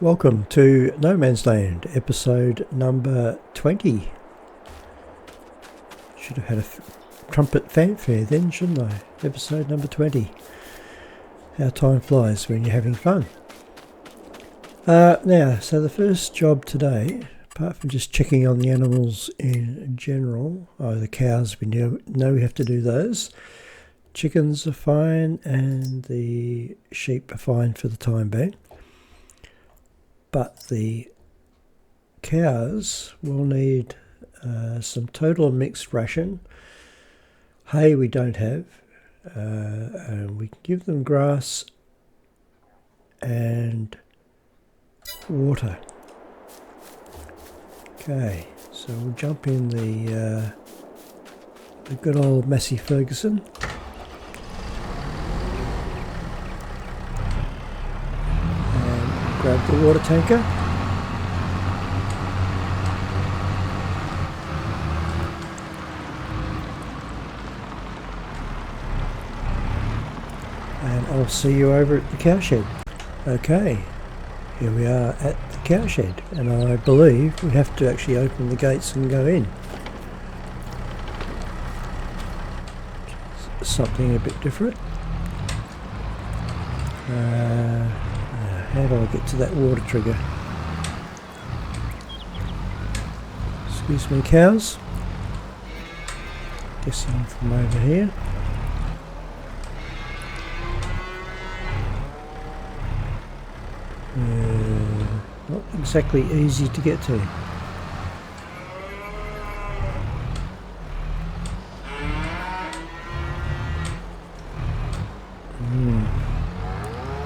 Welcome to No Man's Land, episode number 20. Should have had a trumpet fanfare then, shouldn't I? Episode number 20. How time flies when you're having fun. Now, so the first job today, apart from just checking on the animals in general, the cows, we know we have to do those. Chickens are fine and the sheep are fine for the time being. But the cows will need some total mixed ration. Hay we don't have. And we can give them grass and water. Okay, so we'll jump in the good old Massey Ferguson. Grab the water tanker. And I'll see you over at the cowshed. Okay, here we are at the cowshed, and I believe we have to actually open the gates and go in. Something a bit different. How do I get to that water trigger? Excuse me, cows. Guessing from over here. Not exactly easy to get to.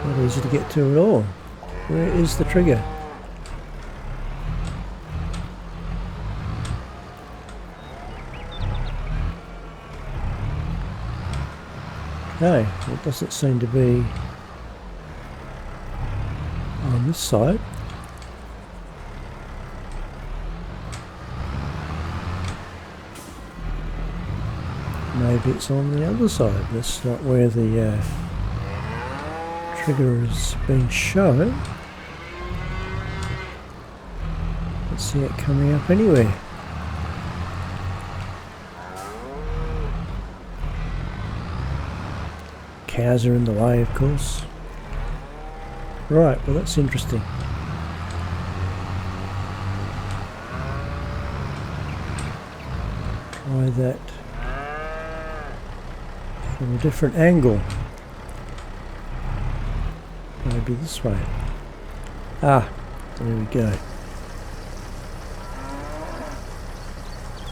Not easy to get to at all. Where is the trigger? No, it doesn't seem to be on this side. Maybe it's on the other side. That's not where the trigger has been shown. Don't see it coming up anywhere. Cows are in the way, of course. Right, well that's interesting. Try that from a different angle. Maybe this way. Ah, there we go.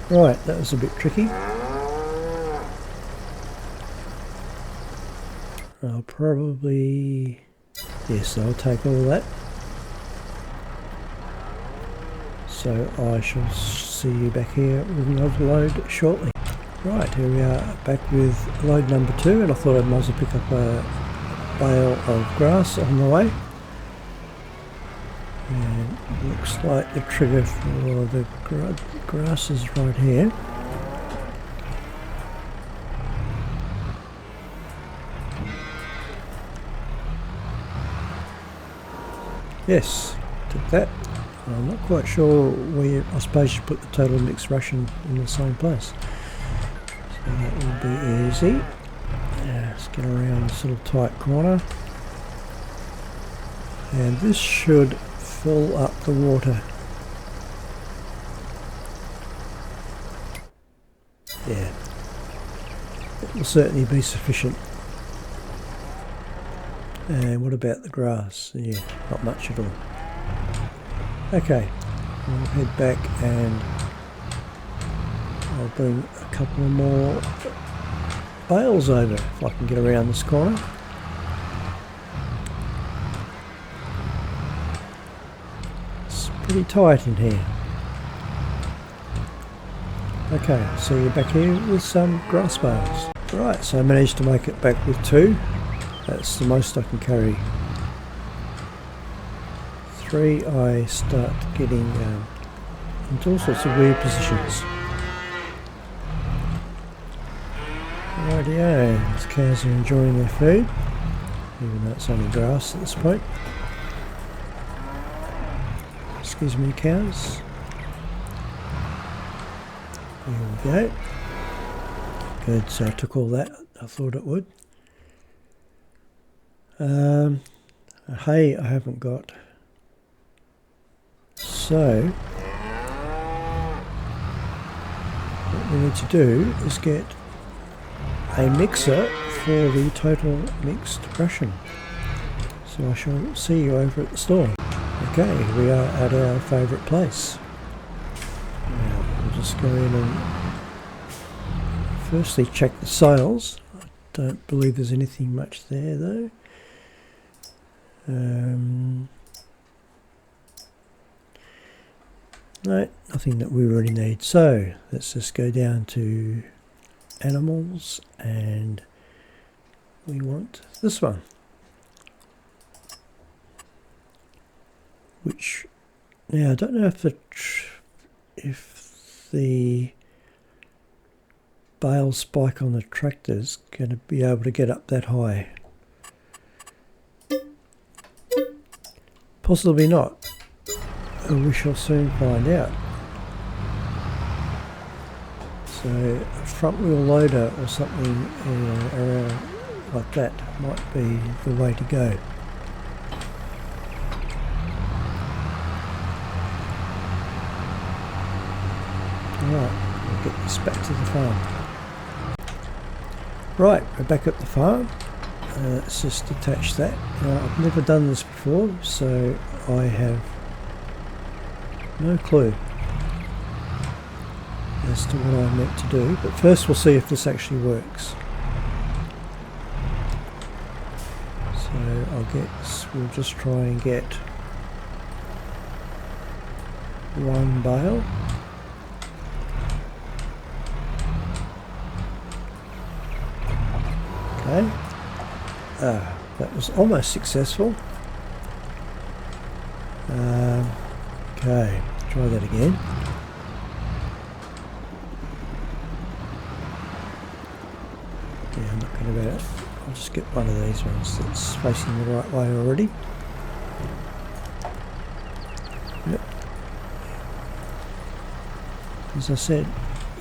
Right, that was a bit tricky. I'll probably... yes, I'll take all that. So I shall see you back here with another load shortly. Right, here we are back with load number 2, and I thought I might as well pick up a bale of grass on the way. And it looks like the trigger for the grass is right here. Yes, took that. I'm not quite sure where. I suppose you put the total mixed ration in the same place. So that will be easy. Let's get around this little tight corner. And this should fill up the water. Yeah, it will certainly be sufficient. And what about the grass? Yeah, not much at all. Okay, we'll head back and I'll bring a couple more bales over if I can get around this corner. It's pretty tight in here. Okay, so you're back here with some grass bales. Right, so I managed to make it back with 2. That's the most I can carry. 3, I start getting into all sorts of weird positions. Rightio, these cows are enjoying their food, even though it's only grass at this point. these many cows. There we go. Good, so I took all that. I thought it would. Hay I haven't got. So what we need to do is get a mixer for the total mixed ration. So I shall see you over at the store. Okay, we are at our favourite place. Now we'll just go in and firstly check the sales. I don't believe there's anything much there though. No, nothing that we really need. So let's just go down to animals and we want this one. Which now I don't know if the bale spike on the tractor's going to be able to get up that high. Possibly not. And we shall soon find out. So a front wheel loader or something around like that might be the way to go. Alright, we'll get this back to the farm. Right, we're back at the farm. Let's just detach that. Now, I've never done this before, so I have no clue as to what I'm meant to do. But first we'll see if this actually works. So I guess we'll just try and get one bale. Okay. That was almost successful. Okay, try that again. Yeah, I'm not going to. I'll just get one of these ones that's facing the right way already. Yep. As I said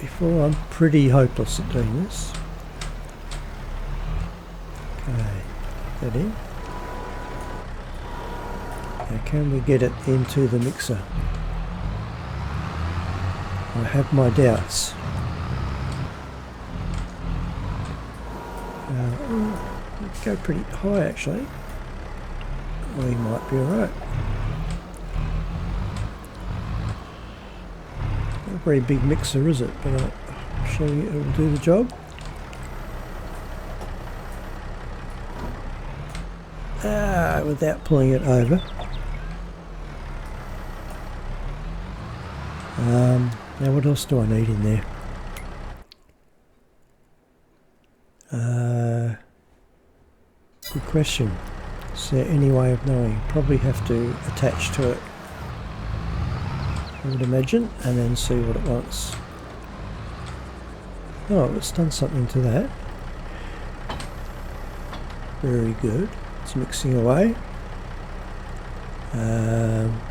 before, I'm pretty hopeless at doing this. Okay, that in. Now can we get it into the mixer? I have my doubts. Go pretty high actually. We might be alright. Not a very big mixer is it, but I'm sure it will do the job. Without pulling it over. Now what else do I need in there? Good question. Is there any way of knowing? Probably have to attach to it, I would imagine, and then see what it wants. Oh, it's done something to that. Very good. It's mixing away.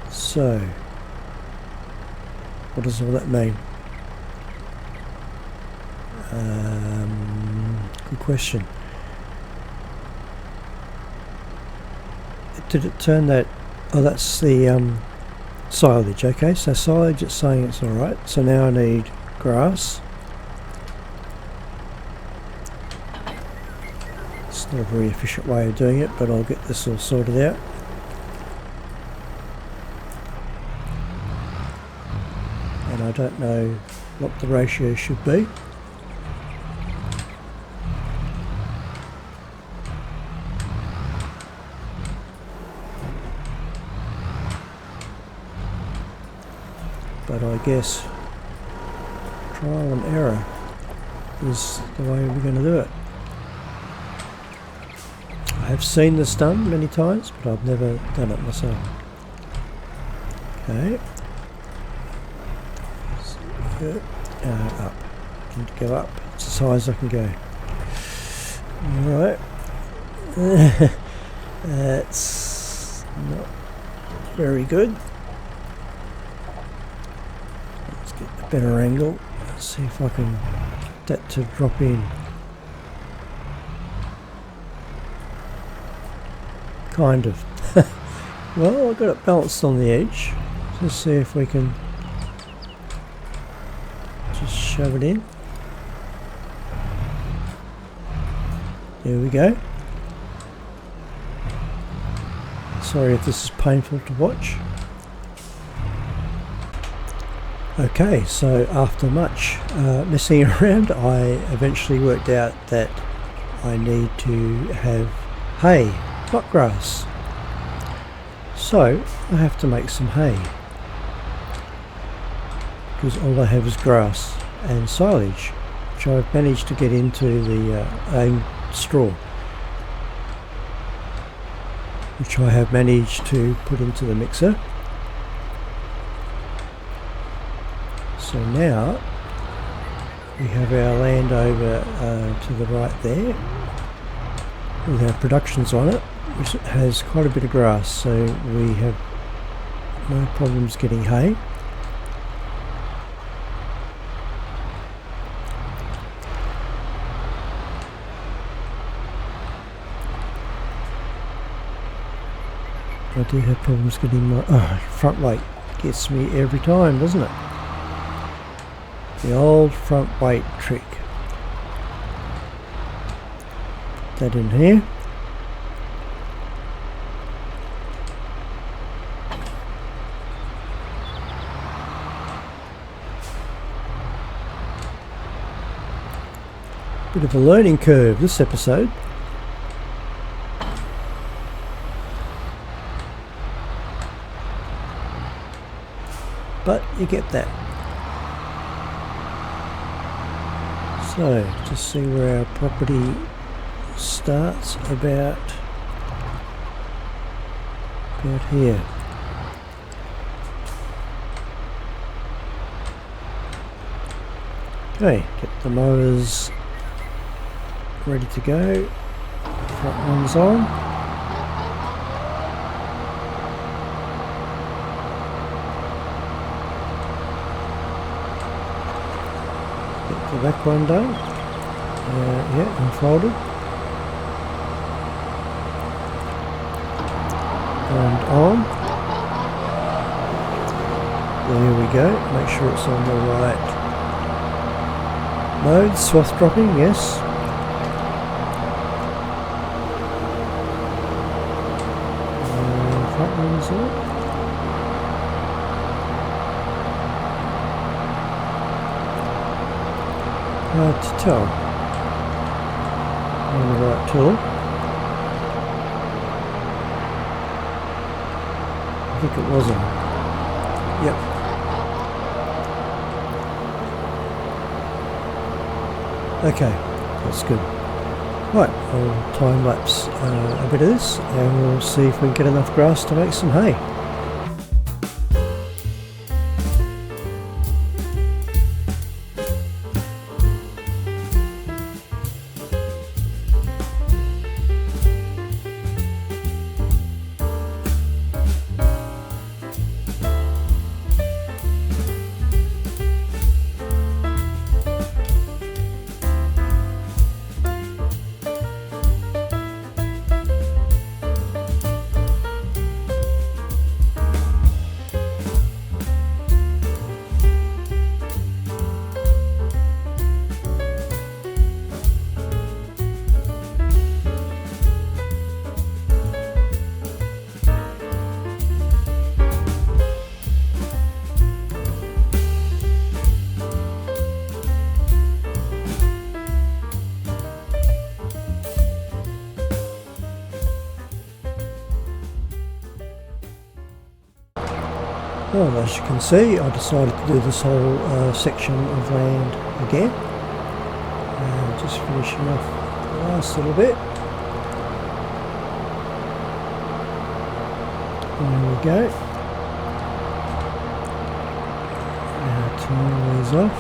So, what does all that mean? Good question. Did it turn that? Oh, that's the silage. Okay, so silage, it's saying it's alright. So now I need grass. It's not a very efficient way of doing it, but I'll get this all sorted out. And I don't know what the ratio should be. But I guess trial and error is the way we're going to do it. I have seen this done many times, but I've never done it myself. Okay. So, up. I need to go up. It's as high as I can go. Alright. That's not very good. better angle. Let's see if I can get that to drop in. Kind of. Well, I've got it balanced on the edge. Let's see if we can just shove it in. There we go. Sorry if this is painful to watch. Okay, so after much messing around, I eventually worked out that I need to have hay, not grass. So I have to make some hay, because all I have is grass and silage, which I've managed to get into the straw, which I have managed to put into the mixer. So now we have our land over to the right there with our productions on it, which has quite a bit of grass, so we have no problems getting hay. I do have problems getting my front weight. Gets me every time, doesn't it? The old front weight trick. Put that in here. Bit of a learning curve this episode. But you get that. So, just see where our property starts about here. Okay, get the mowers ready to go. Front one's on. Get the back one done. Yeah, unfolded. And on. There we go. Make sure it's on the right mode. Swath dropping, yes. Front one's on. Hard to tell. On the right tool. I think it was on. Yep. Okay, that's good. Right, I'll time lapse a bit of this and we'll see if we can get enough grass to make some hay. Well, as you can see, I decided to do this whole section of land again. Just finishing off the last little bit. There we go. Now turn these off.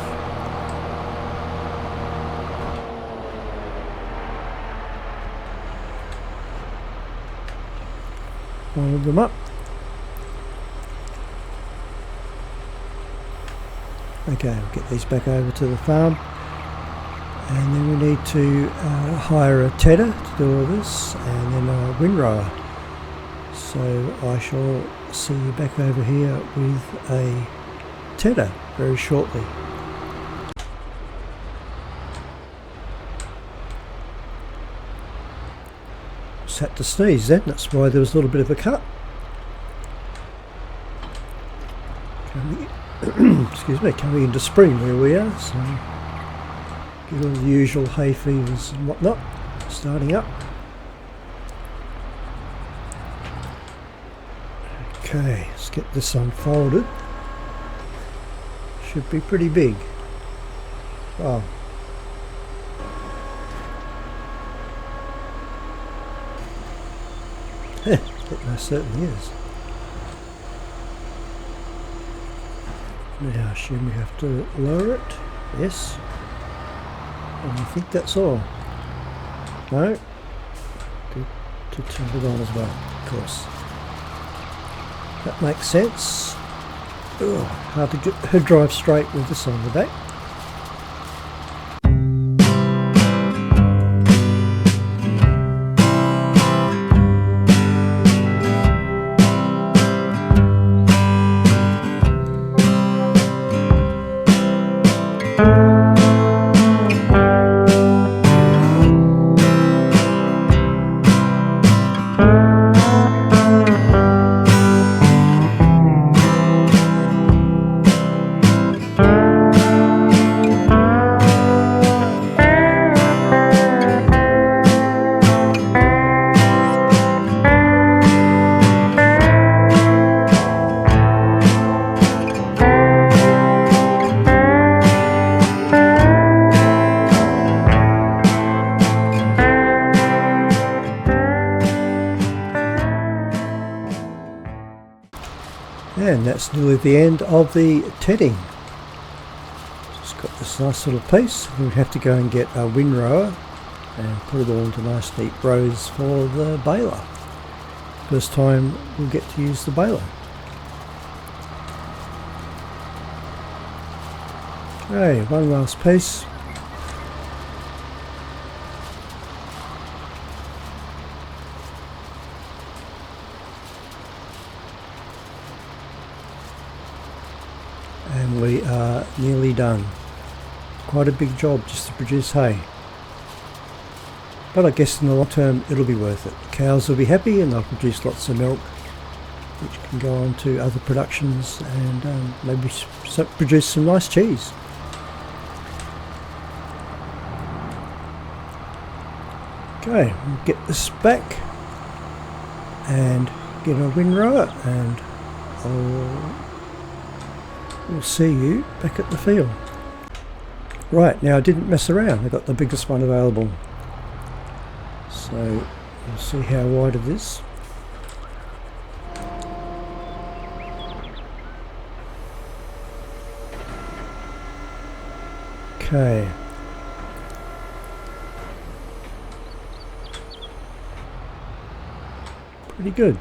Fold them up. Okay, we'll get these back over to the farm, and then we need to hire a tedder to do all this, and then a windrower. So I shall see you back over here with a tedder very shortly. Just had to sneeze then, that's why there was a little bit of a cut. Excuse me, coming into spring where we are, so get all the usual hay fevers and whatnot starting up. Okay, let's get this unfolded. Should be pretty big. Wow. It most certainly is. Now I assume we have to lower it. Yes. And I think that's all. No. To turn it on as well, of course. That makes sense. Ugh, hard to drive straight with this on the back. And that's nearly the end of the tedding. Just got this nice little piece. We have to go and get a windrower and put it all into nice neat rows for the baler. First time we'll get to use the baler. Okay, one last piece. And we are nearly done. Quite a big job just to produce hay. But I guess in the long term it'll be worth it. The cows will be happy and they'll produce lots of milk, which can go on to other productions and maybe produce some nice cheese. Okay, we'll get this back and get a windrower, and we'll see you back at the field. Right, now I didn't mess around, I got the biggest one available. So we'll see how wide it is. Okay. Pretty good.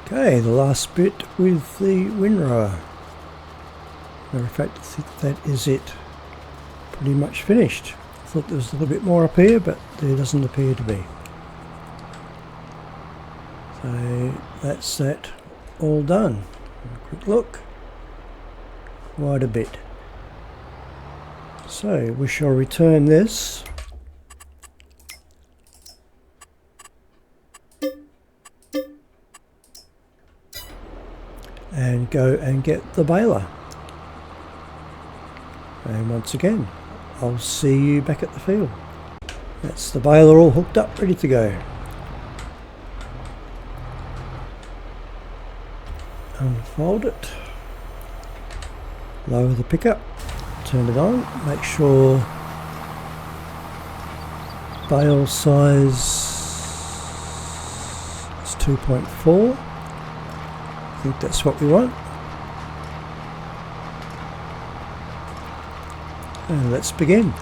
Okay, the last bit with the windrower. Matter of fact, I think that is it. Pretty much finished. I thought there was a little bit more up here, but there doesn't appear to be. So that's that all done. Have a quick look. quite a bit. So we shall return this. And go and get the baler. And once again, I'll see you back at the field. That's the baler all hooked up, ready to go. Unfold it. Lower the pickup. Turn it on. Make sure bale size is 2.4. I think that's what we want. And let's begin.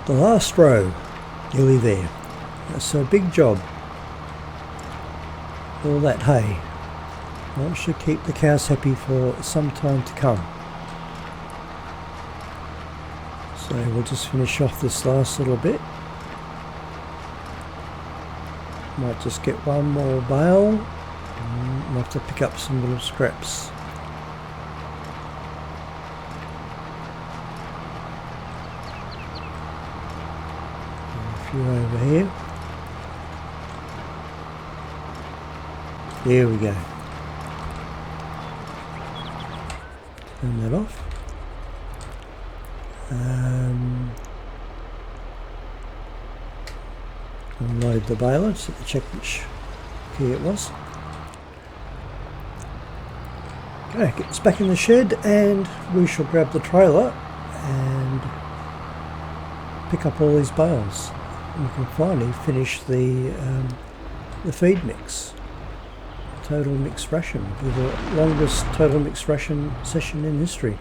The last row, nearly there. That's a big job. All that hay. That should keep the cows happy for some time to come. So we'll just finish off this last little bit. Might just get one more bale. Might have to pick up some little scraps. Over here. There we go. Turn that off. Unload the baler, just have to check which key it was. Okay, get this back in the shed and we shall grab the trailer and pick up all these bales. We can finally finish the feed mix, total mixed ration, with the longest total mixed ration session in history.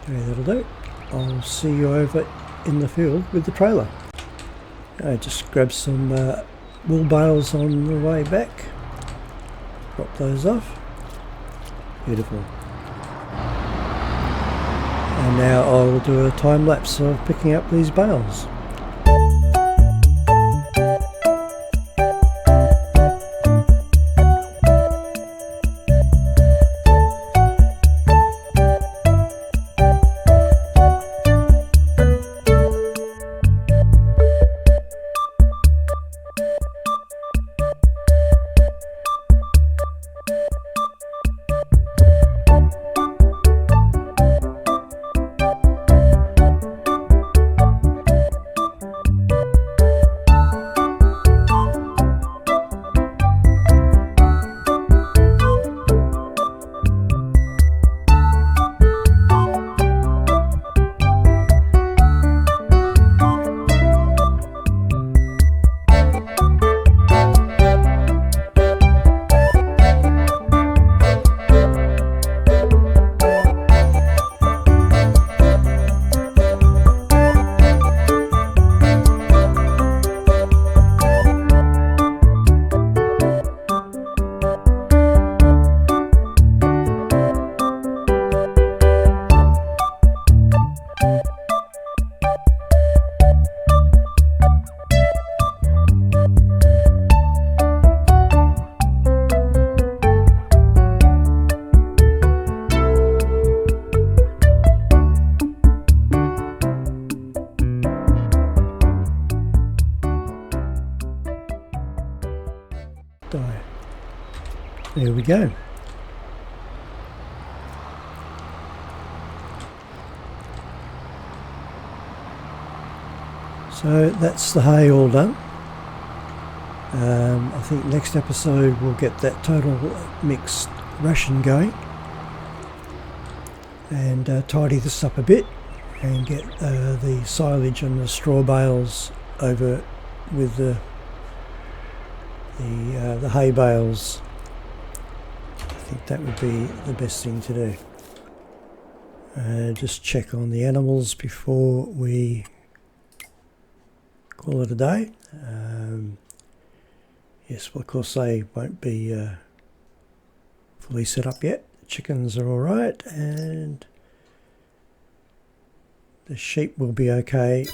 Okay, that'll do. I'll see you over in the field with the trailer. I just grab some wool bales on the way back. Drop those off. Beautiful. And now I'll do a time lapse of picking up these bales. there we go. So that's the hay all done. I think next episode we'll get that total mixed ration going and tidy this up a bit and get the silage and the straw bales over with the hay bales. I think that would be the best thing to do. Just check on the animals before we call it a day. Yes, well, of course they won't be fully set up yet. Chickens are all right, and the sheep will be okay.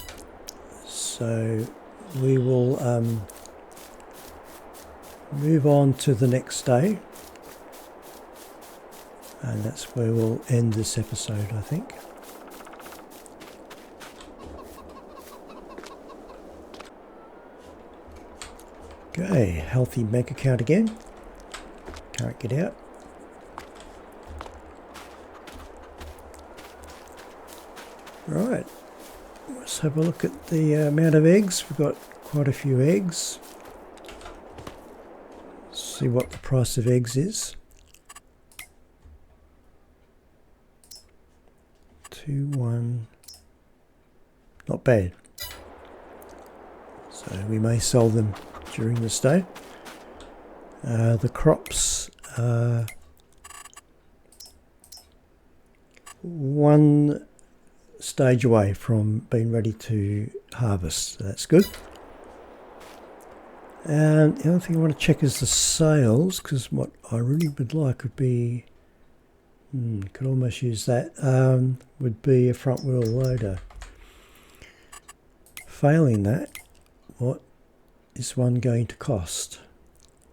So we will move on to the next day, and that's where we'll end this episode, I think. Okay, healthy bank account again. Can't get out. Right, let's have a look at the amount of eggs. We've got quite a few eggs. Let's see what the price of eggs is. 2-1. Not bad. So we may sell them during this day. The crops are one stage away from being ready to harvest, so that's good. And the other thing I want to check is the sales, because what I really would like would be, could almost use that, would be a front wheel loader. Failing that, what is one going to cost?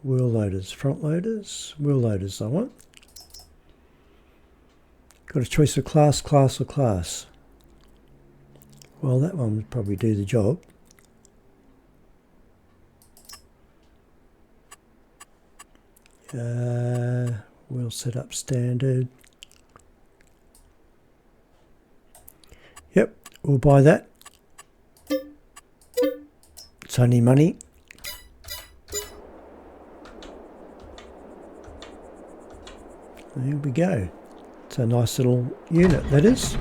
Wheel loaders, front loaders, wheel loaders I want. Got a choice of class or class. Well, that one would probably do the job. We'll set up standard. Yep, we'll buy that. It's only money. There we go. It's a nice little unit, that is.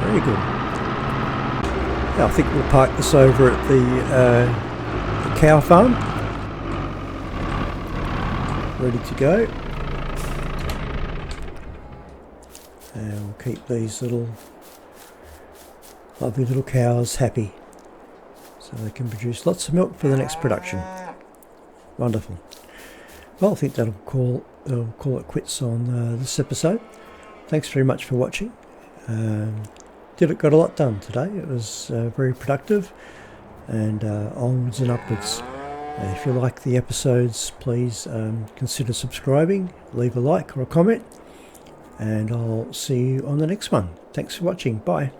Very good. I think we'll park this over at the cow farm. Ready to go. And we'll keep these lovely little cows happy, so they can produce lots of milk for the next production. Wonderful. Well, I think that'll call it quits on this episode. Thanks very much for watching. Got a lot done today. It was very productive, and onwards and upwards. If you like the episodes, please consider subscribing, leave a like or a comment, and I'll see you on the next one. Thanks for watching. Bye.